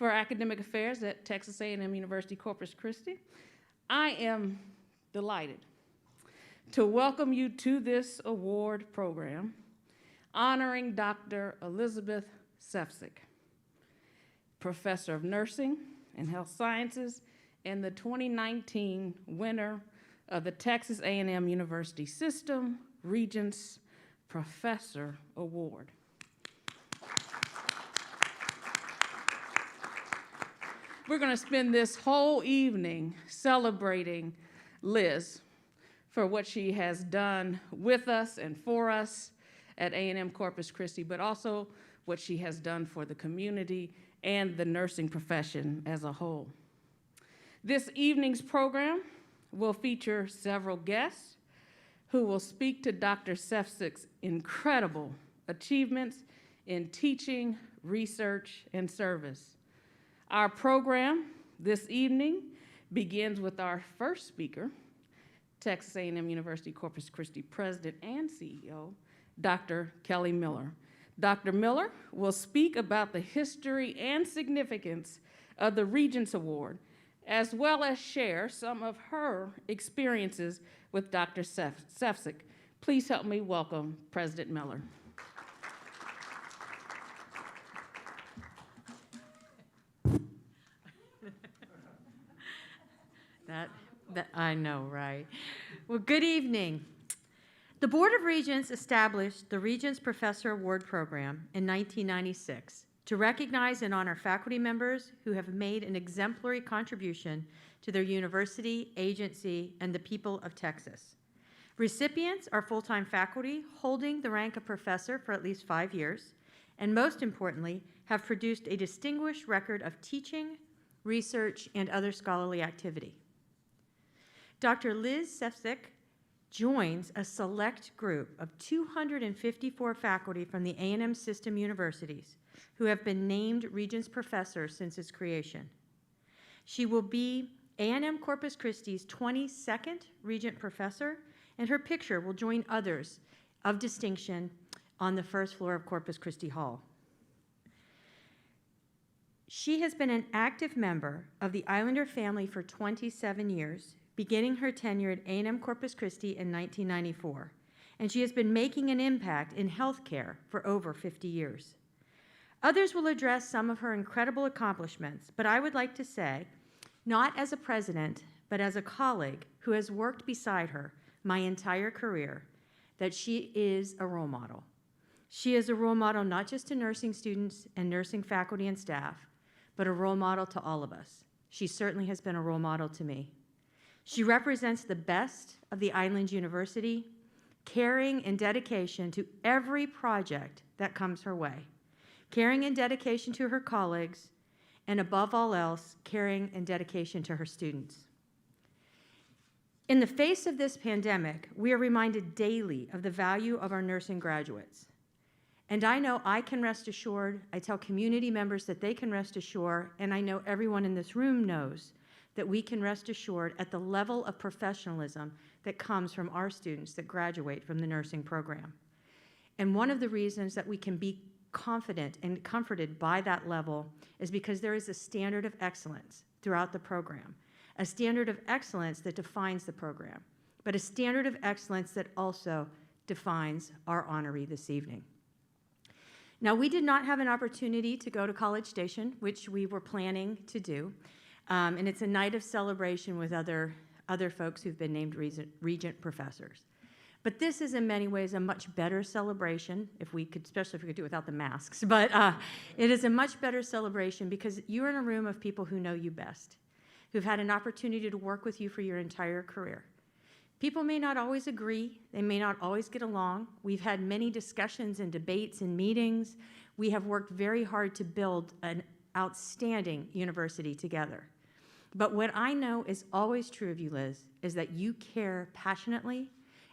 for Academic Affairs at Texas A&M University Corpus Christi. I am delighted to welcome you to this award program honoring Dr. Elizabeth Sefcik, Professor of Nursing and Health Sciences and the 2019 winner of the Texas A&M University System Regents Professor Award. We're going to spend this whole evening celebrating Liz for what she has done with us and for us at A&M Corpus Christi, but also what she has done for the community and the nursing profession as a whole. This evening's program will feature several guests who will speak to Dr. Sefcik's incredible achievements in teaching, research, and service. Our program this evening begins with our first speaker, Texas A&M University Corpus Christi President and CEO, Dr. Kelly Miller. Dr. Miller will speak about the history and significance of the Regents Award, as well as share some of her experiences with Dr. Sefcik. Please help me welcome President Miller. That I know, right? Well, good evening. The Board of Regents established the Regents Professor Award Program in 1996 to recognize and honor faculty members who have made an exemplary contribution to their university, agency, and the people of Texas. Recipients are full-time faculty holding the rank of professor for at least 5 years, and most importantly, have produced a distinguished record of teaching, research, and other scholarly activity. Dr. Liz Sefcik joins a select group of 254 faculty from the A&M system universities who have been named Regents Professors since its creation. She will be A&M Corpus Christi's 22nd Regent Professor, and her picture will join others of distinction on the first floor of Corpus Christi Hall. She has been an active member of the Islander family for 27 years, beginning her tenure at A&M Corpus Christi in 1994, and she has been making an impact in healthcare for over 50 years. Others will address some of her incredible accomplishments, but I would like to say, not as a president, but as a colleague who has worked beside her my entire career, that she is a role model. She is a role model not just to nursing students and nursing faculty and staff, but a role model to all of us. She certainly has been a role model to me. She represents the best of the Island University, caring and dedication to every project that comes her way, caring and dedication to her colleagues, and above all else, caring and dedication to her students. In the face of this pandemic, we are reminded daily of the value of our nursing graduates. And I know I can rest assured, I tell community members that they can rest assured, and I know everyone in this room knows that we can rest assured at the level of professionalism that comes from our students that graduate from the nursing program. And one of the reasons that we can be confident and comforted by that level is because there is a standard of excellence throughout the program, a standard of excellence that defines the program, but a standard of excellence that also defines our honoree this evening. Now, we did not have an opportunity to go to College Station, which we were planning to do. And it's a night of celebration with other folks who've been named Regent Professors. But this is in many ways a much better celebration, especially if we could do it without the masks. But it is a much better celebration because you're in a room of people who know you best, who've had an opportunity to work with you for your entire career. People may not always agree, they may not always get along. We've had many discussions and debates and meetings. We have worked very hard to build an outstanding university together. But what I know is always true of you, Liz, is that you care passionately,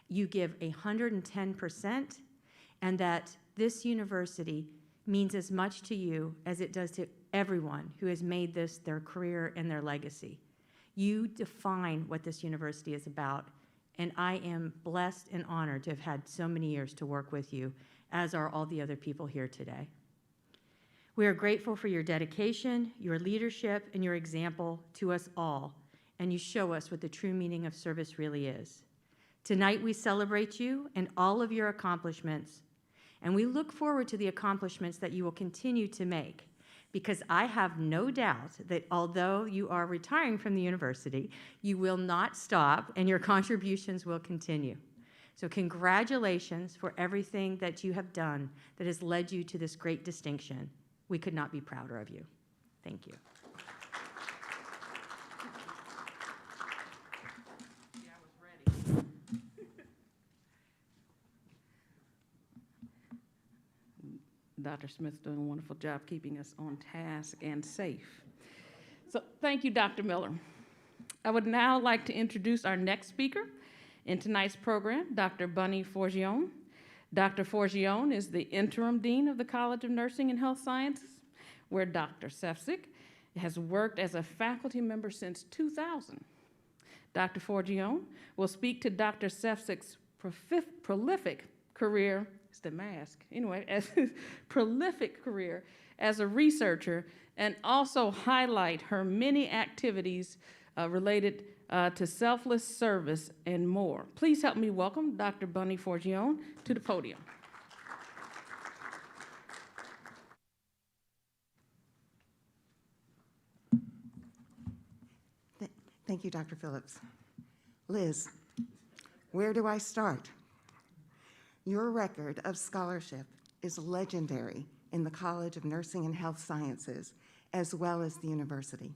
you give 110%, and that this university means as much to you as it does to everyone who has made this their career and their legacy. You define what this university is about, and I am blessed and honored to have had so many years to work with you, as are all the other people here today. We are grateful for your dedication, your leadership, and your example to us all, and you show us what the true meaning of service really is. Tonight, we celebrate you and all of your accomplishments, and we look forward to the accomplishments that you will continue to make, because I have no doubt that although you are retiring from the university, you will not stop and your contributions will continue. So congratulations for everything that you have done that has led you to this great distinction. We could not be prouder of you. Thank you. Dr. Smith's doing a wonderful job keeping us on task and safe. So thank you, Dr. Miller. I would now like to introduce our next speaker in tonight's program, Dr. Bunny Forgione. Dr. Forgione is the interim dean of the College of Nursing and Health Sciences, where Dr. Sefcik has worked as a faculty member since 2000. Dr. Forgione will speak to Dr. Sefcik's prolific career, it's the mask, anyway, as his prolific career as a researcher, and also highlight her many activities related to selfless service and more. Please help me welcome Dr. Bunny Forgione to the podium. Thank you, Dr. Phillips. Liz, where do I start? Your record of scholarship is legendary in the College of Nursing and Health Sciences, as well as the university.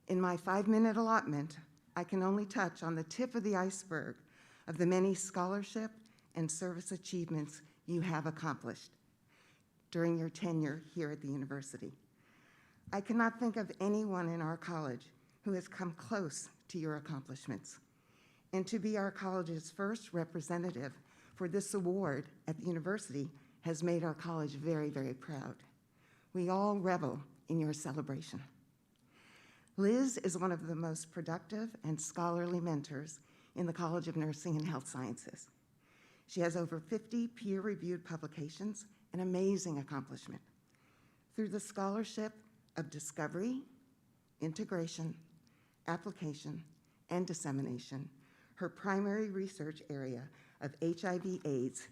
In my 5-minute allotment, I can only touch on the tip of the iceberg of the many scholarship and service achievements you have accomplished during your tenure here at the university. I cannot think of anyone in our college who has come close to your accomplishments. And to be our college's first representative for this award at the university has made our college very, very proud. We all revel in your celebration. Liz is one of the most productive and scholarly mentors in the College of Nursing and Health Sciences. She has over 50 peer-reviewed publications, an amazing accomplishment. Through the scholarship of discovery, integration, application, and dissemination, her primary research area of HIV/AIDS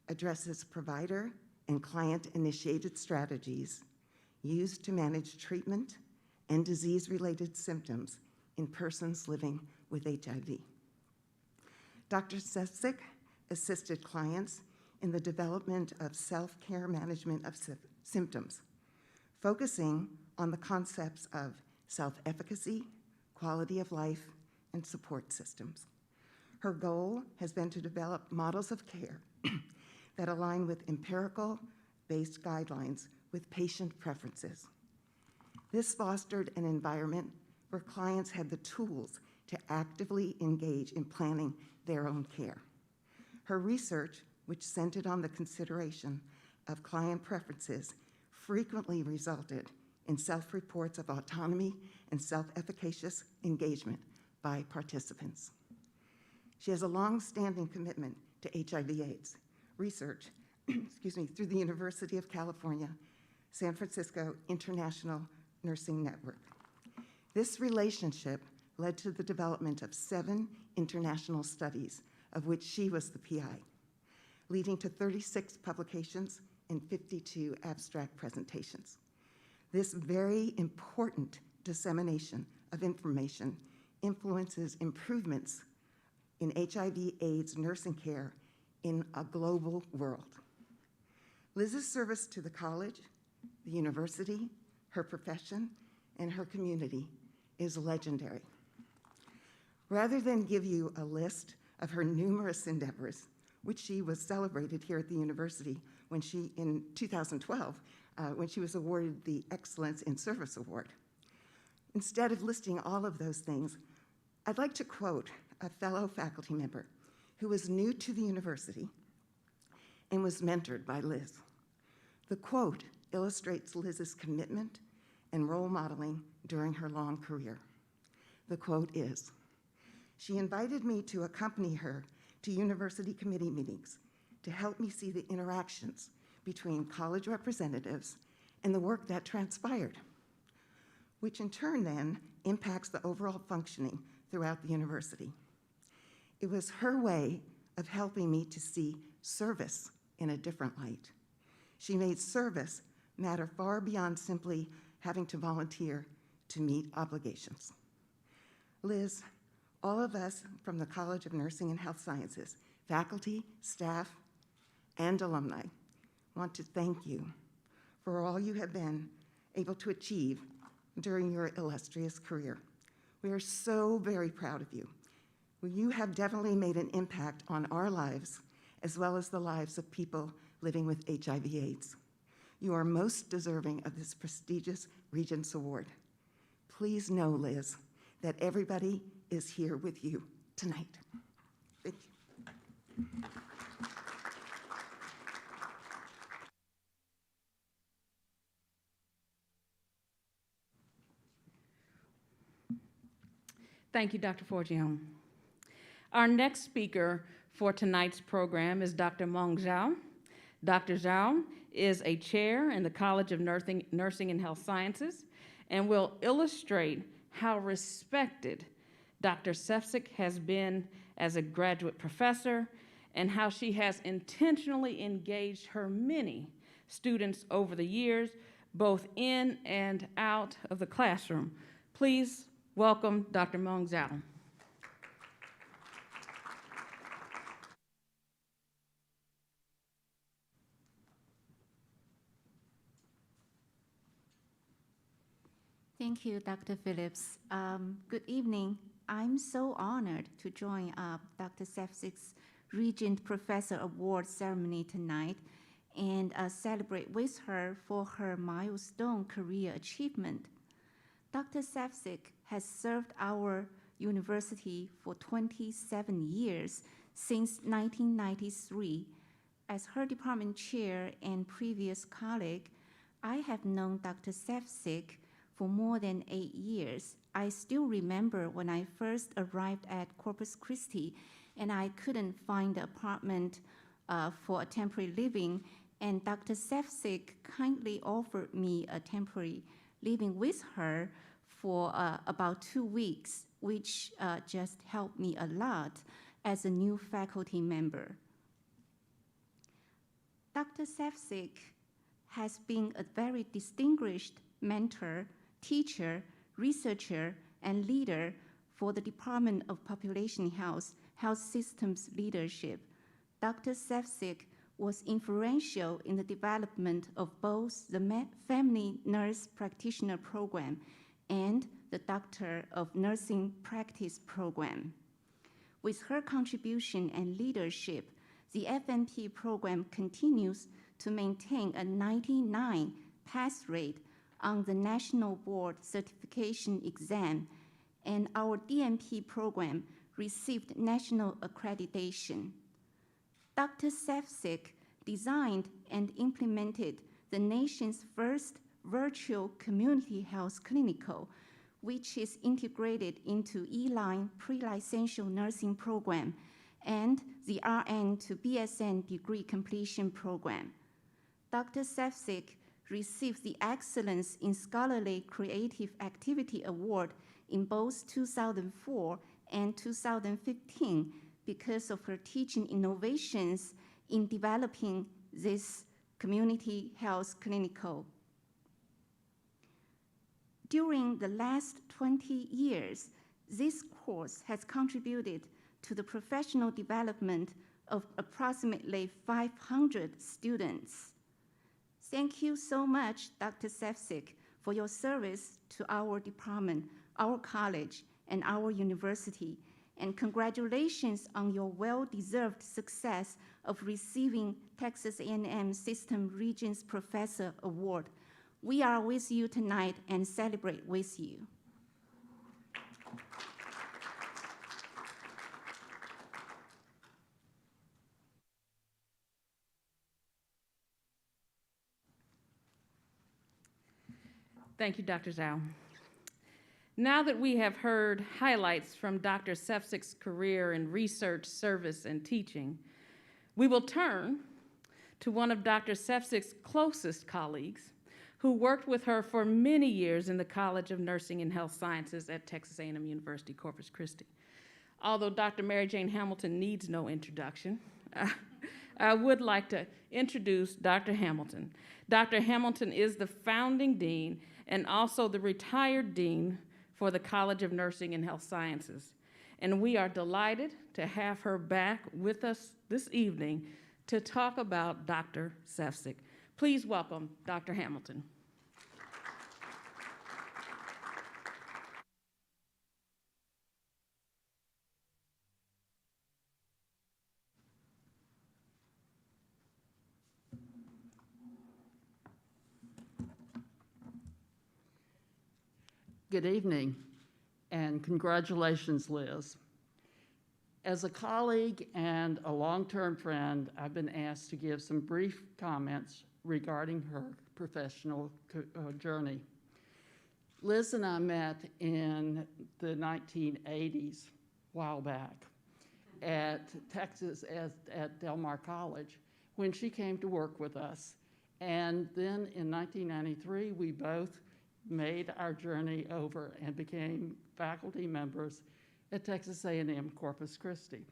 addresses provider and client-initiated strategies used to manage treatment and disease-related symptoms in persons living with HIV. Dr. Sefcik assisted clients in the development of self-care management of symptoms, focusing on the concepts of self-efficacy, quality of life, and support systems. Her goal has been to develop models of care that align with empirical-based guidelines with patient preferences. This fostered an environment where clients had the tools to actively engage in planning their own care. Her research, which centered on the consideration of client preferences, frequently resulted in self-reports of autonomy and self-efficacious engagement by participants. She has a long-standing commitment to HIV/AIDS research through the University of California, San Francisco International Nursing Network. This relationship led to the development of 7 international studies, of which she was the PI, leading to 36 publications and 52 abstract presentations. This very important dissemination of information influences improvements in HIV/AIDS nursing care in a global world. Liz's service to the college, the university, her profession, and her community is legendary. Rather than give you a list of her numerous endeavors, which she was celebrated here at the university when she, in 2012, when she was awarded the Excellence in Service Award. Instead of listing all of those things, I'd like to quote a fellow faculty member who was new to the university and was mentored by Liz. The quote illustrates Liz's commitment and role modeling during her long career. The quote is, "She invited me to accompany her to university committee meetings to help me see the interactions between college representatives and the work that transpired, which in turn then impacts the overall functioning throughout the university. It was her way of helping me to see service in a different light. She made service matter far beyond simply having to volunteer to meet obligations. Liz, all of us from the College of Nursing and Health Sciences, faculty, staff, and alumni, want to thank you for all you have been able to achieve during your illustrious career. We are so very proud of you. You have definitely made an impact on our lives, as well as the lives of people living with HIV/AIDS. You are most deserving of this prestigious Regents Award. Please know, Liz, that everybody is here with you tonight. Thank you. Thank you, Dr. Forgione. Our next speaker for tonight's program is Dr. Meng Zhao. Dr. Zhao is a chair in the College of Nursing and Health Sciences and will illustrate how respected Dr. Sefcik has been as a graduate professor and how she has intentionally engaged her many students over the years, both in and out of the classroom. Please welcome Dr. Meng Zhao. Thank you, Dr. Phillips. Good evening. I'm so honored to join Dr. Sefcik's Regent Professor Award ceremony tonight and celebrate with her for her milestone career achievement. Dr. Sefcik has served our university for 27 years, since 1993. As her department chair and previous colleague, I have known Dr. Sefcik for more than 8 years. I still remember when I first arrived at Corpus Christi and I couldn't find an apartment for a temporary living, and Dr. Sefcik kindly offered me a temporary living with her for about 2 weeks, which just helped me a lot as a new faculty member. Dr. Sefcik has been a very distinguished mentor, teacher, researcher, and leader for the Department of Population Health, Health Systems Leadership. Dr. Sefcik was influential in the development of both the Family Nurse Practitioner Program and the Doctor of Nursing Practice Program. With her contribution and leadership, the FNP program continues to maintain a 99 pass rate on the National Board Certification Exam, and our DNP program received national accreditation. Dr. Sefcik designed and implemented the nation's first virtual community health clinical, which is integrated into E-Line pre-licential nursing program and the RN to BSN degree completion program. Dr. Sefcik received the Excellence in Scholarly Creative Activity Award in both 2004 and 2015 because of her teaching innovations in developing this community health clinical. During the last 20 years, this course has contributed to the professional development of approximately 500 students. Thank you so much, Dr. Sefcik, for your service to our department, our college, and our university, and congratulations on your well-deserved success of receiving Texas A&M System Regents Professor Award. We are with you tonight and celebrate with you. Thank you, Dr. Zhao. Now that we have heard highlights from Dr. Sefcik's career in research, service, and teaching, we will turn to one of Dr. Sefcik's closest colleagues, who worked with her for many years in the College of Nursing and Health Sciences at Texas A&M University, Corpus Christi. Although Dr. Mary Jane Hamilton needs no introduction, I would like to introduce Dr. Hamilton. Dr. Hamilton is the founding dean and also the retired dean for the College of Nursing and Health Sciences. And we are delighted to have her back with us this evening to talk about Dr. Sefcik. Please welcome Dr. Hamilton. Good evening, and congratulations, Liz. As a colleague and a long-term friend, I've been asked to give some brief comments regarding her professional journey. Liz and I met in the 1980s, a while back, at Texas at Del Mar College, when she came to work with us. And then in 1993, we both made our journey over and became faculty members at Texas A&M Corpus Christi.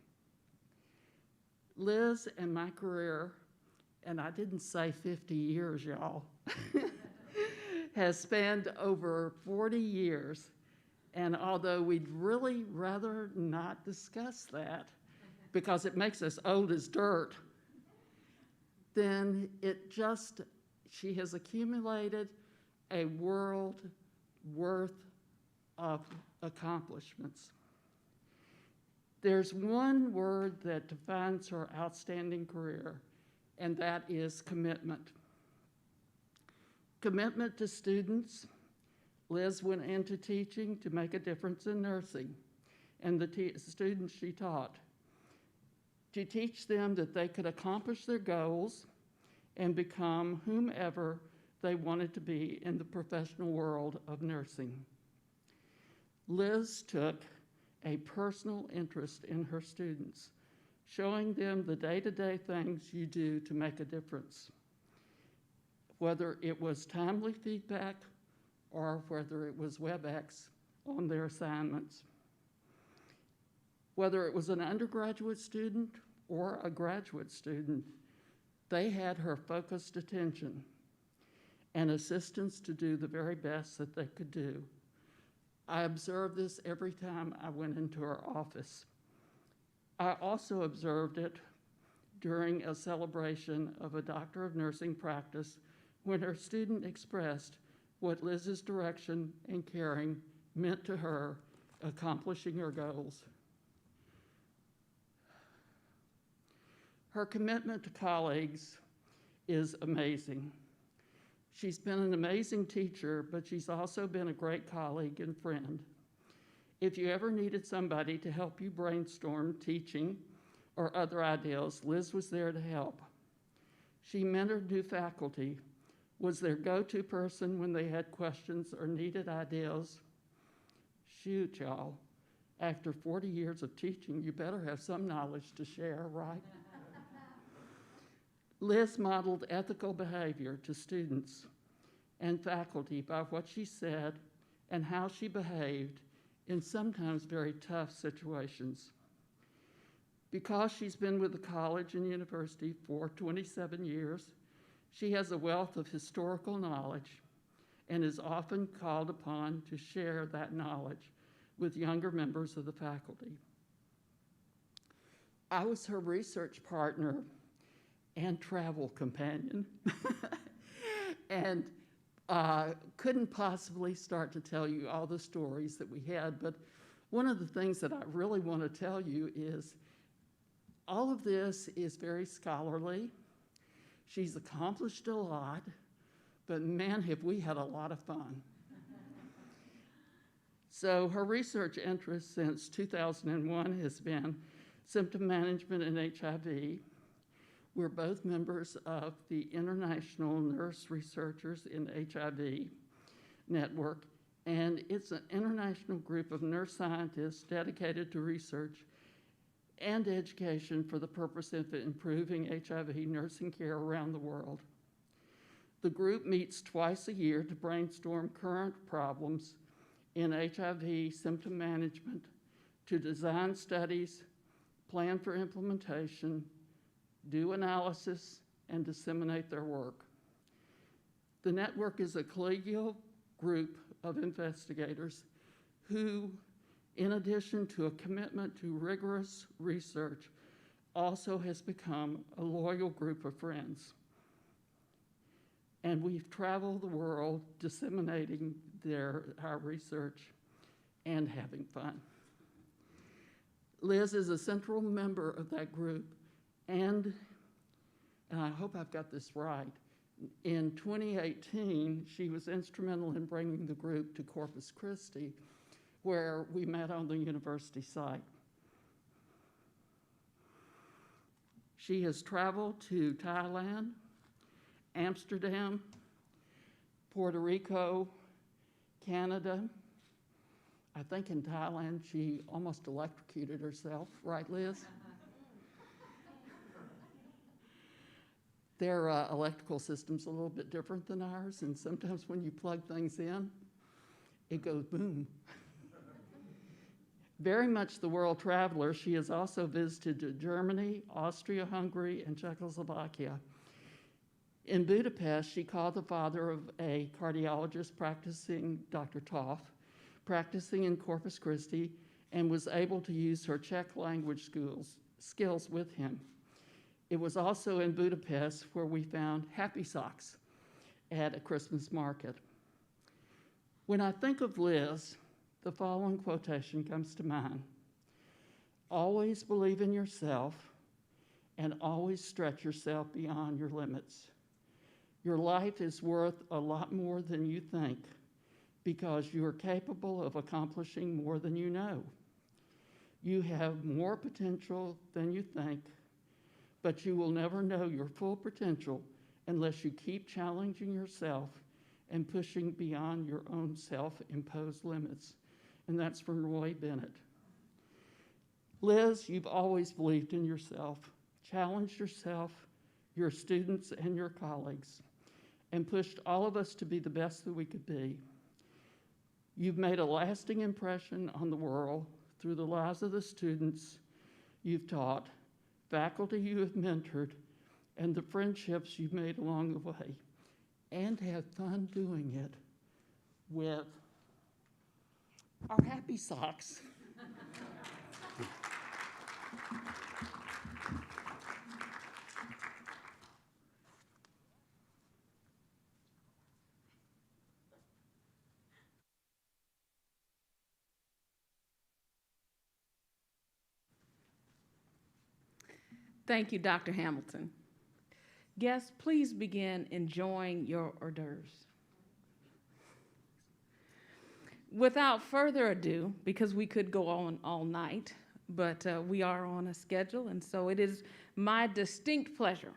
Liz and my career, and I didn't say 50 years, y'all, has spanned over 40 years. And although we'd really rather not discuss that because it makes us old as dirt, then she has accumulated a world worth of accomplishments. There's one word that defines her outstanding career, and that is commitment. Commitment to students. Liz went into teaching to make a difference in nursing and the students she taught, to teach them that they could accomplish their goals and become whomever they wanted to be in the professional world of nursing. Liz took a personal interest in her students, showing them the day-to-day things you do to make a difference, whether it was timely feedback or whether it was WebEx on their assignments. Whether it was an undergraduate student or a graduate student, they had her focused attention and assistance to do the very best that they could do. I observed this every time I went into her office. I also observed it during a celebration of a Doctor of Nursing practice when her student expressed what Liz's direction and caring meant to her accomplishing her goals. Her commitment to colleagues is amazing. She's been an amazing teacher, but she's also been a great colleague and friend. If you ever needed somebody to help you brainstorm teaching or other ideas, Liz was there to help. She mentored new faculty, was their go-to person when they had questions or needed ideas. Shoot, y'all, after 40 years of teaching, you better have some knowledge to share, right? Liz modeled ethical behavior to students and faculty by what she said and how she behaved in sometimes very tough situations. Because she's been with the college and university for 27 years, she has a wealth of historical knowledge and is often called upon to share that knowledge with younger members of the faculty. I was her research partner and travel companion, and couldn't possibly start to tell you all the stories that we had, but one of the things that I really want to tell you is all of this is very scholarly. She's accomplished a lot, but man, have we had a lot of fun. So her research interest since 2001 has been symptom management and HIV. We're both members of the International Nurse Researchers in HIV network, and it's an international group of nurse scientists dedicated to research and education for the purpose of improving HIV nursing care around the world. The group meets twice a year to brainstorm current problems in HIV symptom management, to design studies, plan for implementation, do analysis, and disseminate their work. The network is a collegial group of investigators who, in addition to a commitment to rigorous research, also has become a loyal group of friends. And we've traveled the world disseminating our research and having fun. Liz is a central member of that group, and I hope I've got this right, in 2018, she was instrumental in bringing the group to Corpus Christi, where we met on the university site. She has traveled to Thailand, Amsterdam, Puerto Rico, Canada. I think in Thailand she almost electrocuted herself, right, Liz? Their electrical system's a little bit different than ours, and sometimes when you plug things in, it goes boom. Very much the world traveler, she has also visited Germany, Austria-Hungary, and Czechoslovakia. In Budapest, she called the father of a cardiologist practicing, Dr. Toff, practicing in Corpus Christi, and was able to use her Czech language skills with him. It was also in Budapest where we found happy socks at a Christmas market. When I think of Liz, the following quotation comes to mind. Always believe in yourself and always stretch yourself beyond your limits. Your life is worth a lot more than you think because you are capable of accomplishing more than you know. You have more potential than you think, but you will never know your full potential unless you keep challenging yourself and pushing beyond your own self-imposed limits. And that's from Roy Bennett. Liz, you've always believed in yourself, challenged yourself, your students, and your colleagues, and pushed all of us to be the best that we could be. You've made a lasting impression on the world through the lives of the students you've taught, faculty you have mentored, and the friendships you've made along the way, and have fun doing it with our happy socks. Thank you, Dr. Hamilton. Guests, please begin enjoying your hors d'oeuvres. Without further ado, because we could go on all night, but we are on a schedule, and so it is my distinct pleasure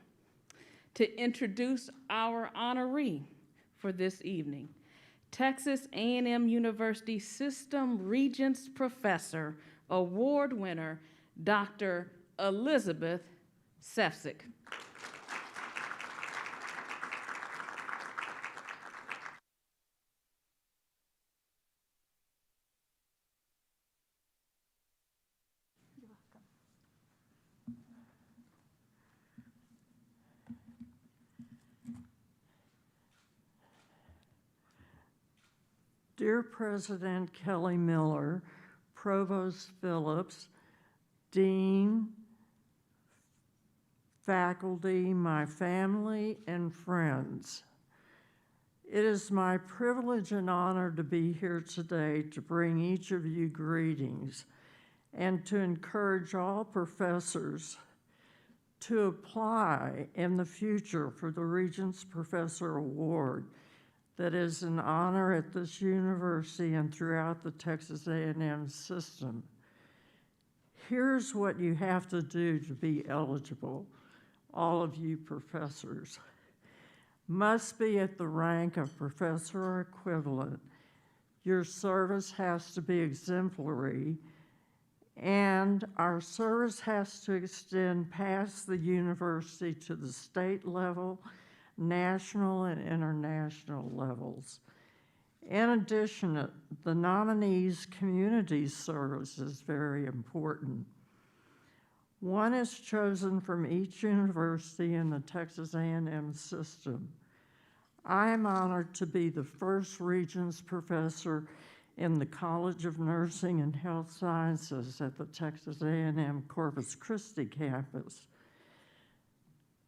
to introduce our honoree for this evening, Texas A&M University System Regents Professor, Award winner, Dr. Elizabeth Sefcik. Dear President Kelly Miller, Provost Phillips, Dean, faculty, my family, and friends. It is my privilege and honor to be here today to bring each of you greetings and to encourage all professors to apply in the future for the Regents Professor Award that is an honor at this university and throughout the Texas A&M system. Here's what you have to do to be eligible, all of you professors. Must be at the rank of professor or equivalent. Your service has to be exemplary, and our service has to extend past the university to the state level, national and international levels. In addition, the nominee's community service is very important. One is chosen from each university in the Texas A&M system. I am honored to be the first Regents Professor in the College of Nursing and Health Sciences at the Texas A&M Corpus Christi campus.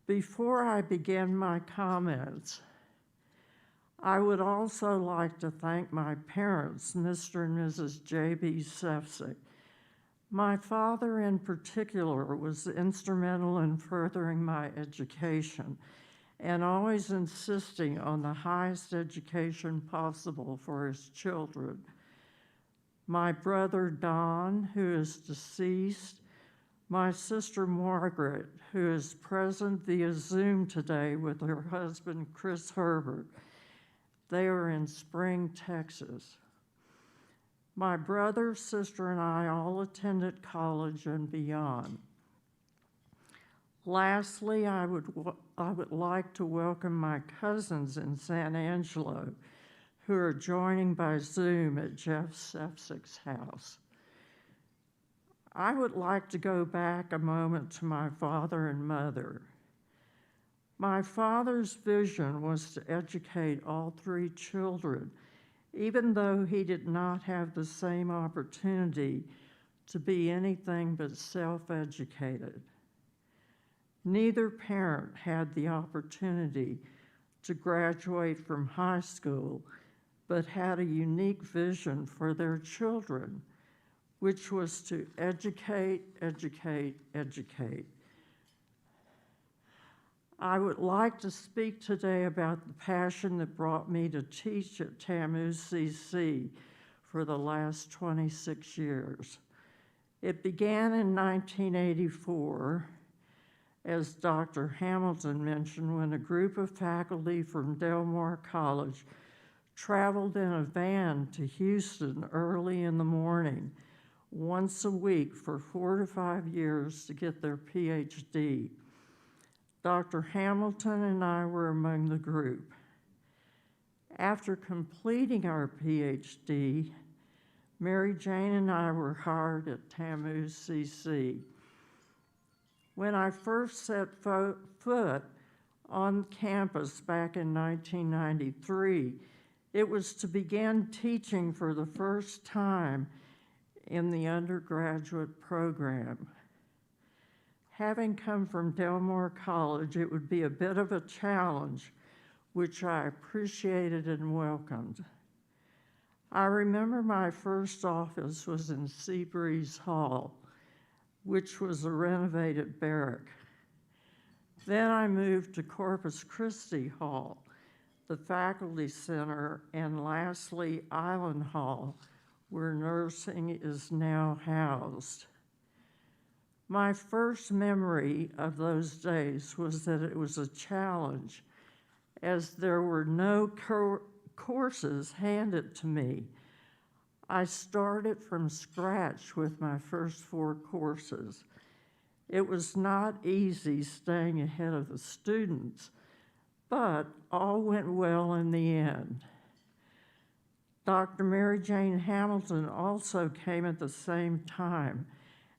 Before I begin my comments, I would also like to thank my parents, Mr. and Mrs. J.B. Sefcik. My father in particular was instrumental in furthering my education and always insisting on the highest education possible for his children. My brother Don, who is deceased, my sister Margaret, who is present via Zoom today with her husband Chris Herbert. They are in Spring, Texas. My brother, sister, and I all attended college and beyond. Lastly, I would like to welcome my cousins in San Angelo, who are joining by Zoom at Jeff Sefcik's house. I would like to go back a moment to my father and mother. My father's vision was to educate all three children, even though he did not have the same opportunity to be anything but self-educated. Neither parent had the opportunity to graduate from high school, but had a unique vision for their children, which was to educate, educate, educate. I would like to speak today about the passion that brought me to teach at TAMU CC for the last 26 years. It began in 1984, as Dr. Hamilton mentioned, when a group of faculty from Del Mar College traveled in a van to Houston early in the morning, once a week for 4 to 5 years to get their PhD. Dr. Hamilton and I were among the group. After completing our PhD, Mary Jane and I were hired at TAMU CC. When I first set foot on campus back in 1993, it was to begin teaching for the first time in the undergraduate program. Having come from Del Mar College, it would be a bit of a challenge, which I appreciated and welcomed. I remember my first office was in Seabreeze Hall, which was a renovated barrack. Then I moved to Corpus Christi Hall, the faculty center, and lastly, Island Hall, where nursing is now housed. My first memory of those days was that it was a challenge, as there were no courses handed to me. I started from scratch with my first 4 courses. It was not easy staying ahead of the students, but all went well in the end. Dr. Mary Jane Hamilton also came at the same time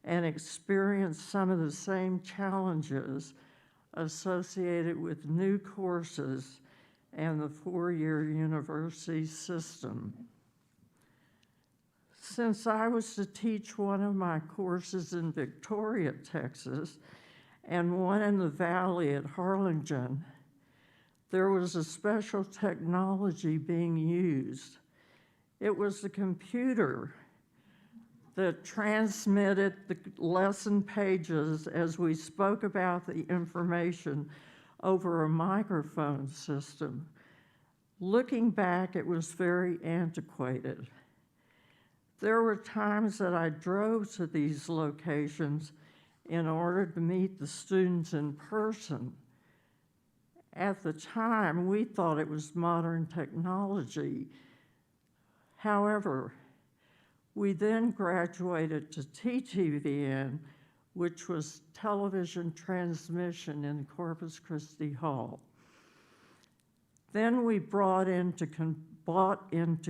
and experienced some of the same challenges associated with new courses and the 4-year university system. Since I was to teach one of my courses in Victoria, Texas, and one in the Valley at Harlingen, there was a special technology being used. It was the computer that transmitted the lesson pages as we spoke about the information over a microphone system. Looking back, it was very antiquated. There were times that I drove to these locations in order to meet the students in person. At the time, we thought it was modern technology. However, we then graduated to TTVN, which was television transmission in Corpus Christi Hall. Then we bought into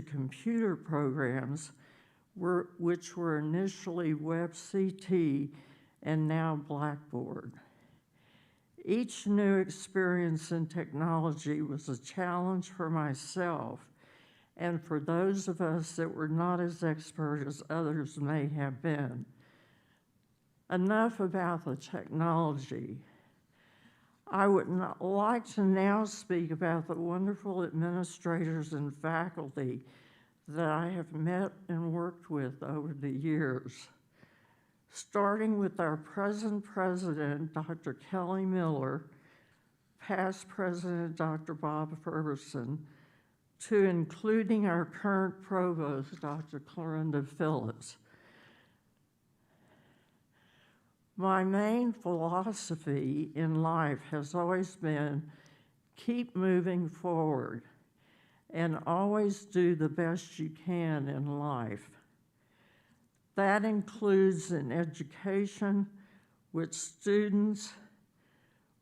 computer programs, which were initially WebCT and now Blackboard. Each new experience in technology was a challenge for myself and for those of us that were not as expert as others may have been. Enough about the technology. I would like to now speak about the wonderful administrators and faculty that I have met and worked with over the years. Starting with our present president, Dr. Kelly Miller, past president, Dr. Bob Ferguson, to including our current provost, Dr. Clorinda Phillips. My main philosophy in life has always been keep moving forward and always do the best you can in life. That includes in education, with students,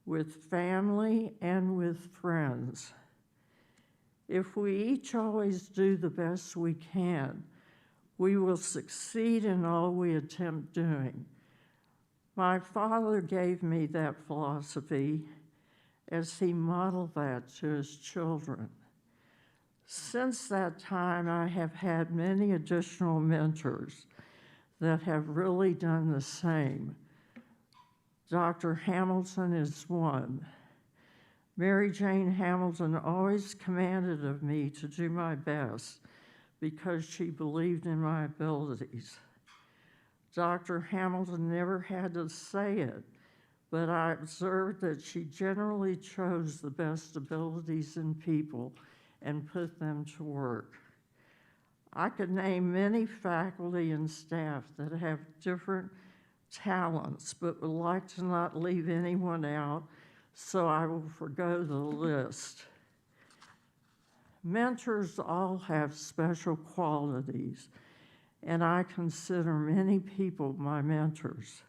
with family, and with friends. If we each always do the best we can, we will succeed in all we attempt doing. My father gave me that philosophy as he modeled that to his children. Since that time, I have had many additional mentors that have really done the same. Dr. Hamilton is one. Mary Jane Hamilton always commanded of me to do my best because she believed in my abilities. Dr. Hamilton never had to say it, but I observed that she generally chose the best abilities in people and put them to work. I could name many faculty and staff that have different talents, but would like to not leave anyone out, so I will forgo the list. Mentors all have special qualities, and I consider many people my mentors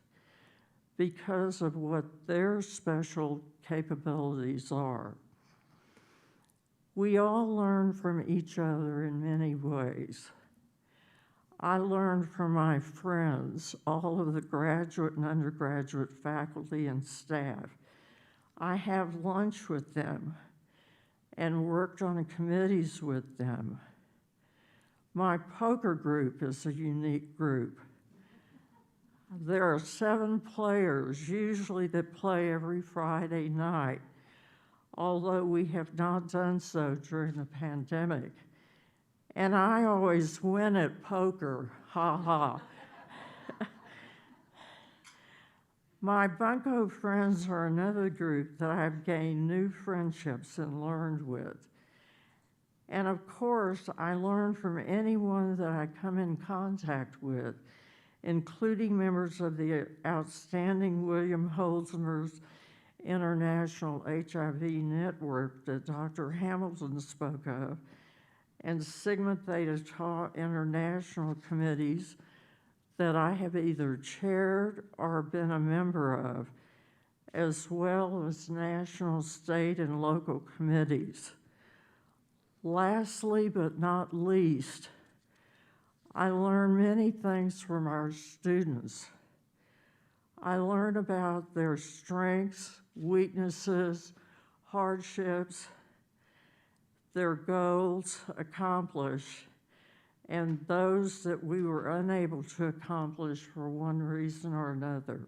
because of what their special capabilities are. We all learn from each other in many ways. I learned from my friends, all of the graduate and undergraduate faculty and staff. I have lunch with them and worked on committees with them. My poker group is a unique group. There are 7 players, usually that play every Friday night, although we have not done so during the pandemic. And I always win at poker, ha ha. My bunco friends are another group that I've gained new friendships and learned with. And of course, I learn from anyone that I come in contact with, including members of the outstanding William Holzmer's International HIV Network that Dr. Hamilton spoke of, and Sigma Theta Tau International committees that I have either chaired or been a member of, as well as national, state, and local committees. Lastly, but not least, I learn many things from our students. I learn about their strengths, weaknesses, hardships, their goals accomplished, and those that we were unable to accomplish for one reason or another.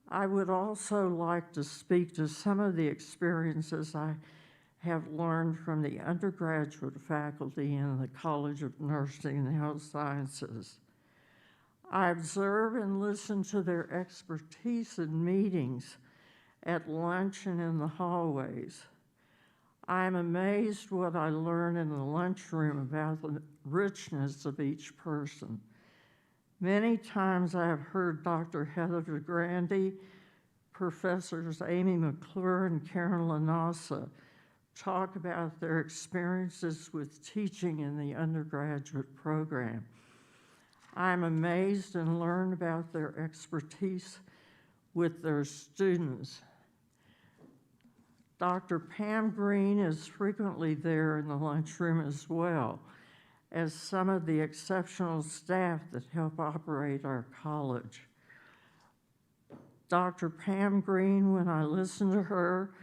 I would also like to speak to some of the experiences I have learned from the undergraduate faculty in the College of Nursing and Health Sciences. I observe and listen to their expertise in meetings, at lunch, and in the hallways. I am amazed what I learn in the lunchroom about the richness of each person. Many times I have heard Dr. Heather DeGrande, Professors Amy McClure and Karen Lanasa talk about their experiences with teaching in the undergraduate program. I'm amazed and learn about their expertise with their students. Dr. Pam Green is frequently there in the lunchroom as well as some of the exceptional staff that help operate our college. Dr. Pam Green, when I listen to her,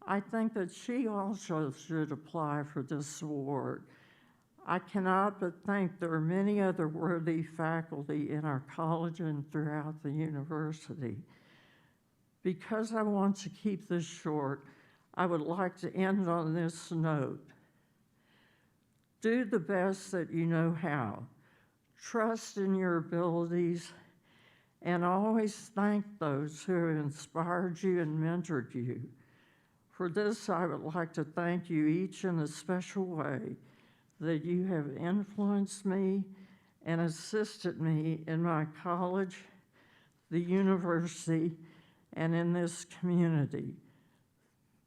I think that she also should apply for this award. I cannot but think there are many other worthy faculty in our college and throughout the university. Because I want to keep this short, I would like to end on this note. Do the best that you know how. Trust in your abilities, and always thank those who have inspired you and mentored you. For this, I would like to thank you each in a special way that you have influenced me and assisted me in my college, the university, and in this community.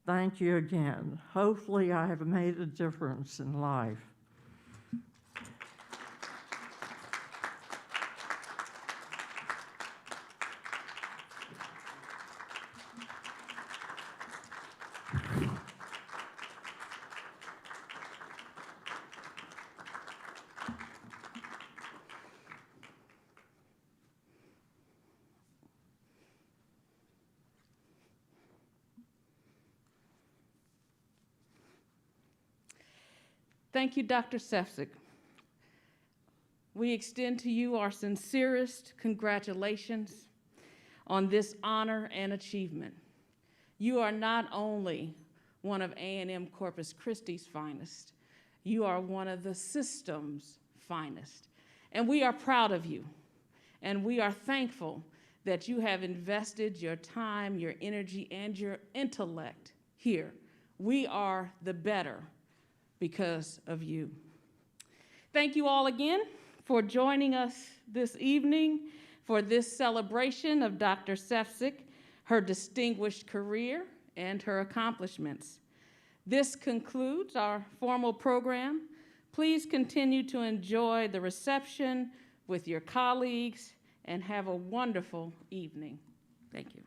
Thank you again. Hopefully, I have made a difference in life. Thank you, Dr. Sefcik. We extend to you our sincerest congratulations on this honor and achievement. You are not only one of A&M Corpus Christi's finest, you are one of the system's finest. And we are proud of you, and we are thankful that you have invested your time, your energy, and your intellect here. We are the better because of you. Thank you all again for joining us this evening for this celebration of Dr. Sefcik, her distinguished career, and her accomplishments. This concludes our formal program. Please continue to enjoy the reception with your colleagues and have a wonderful evening. Thank you.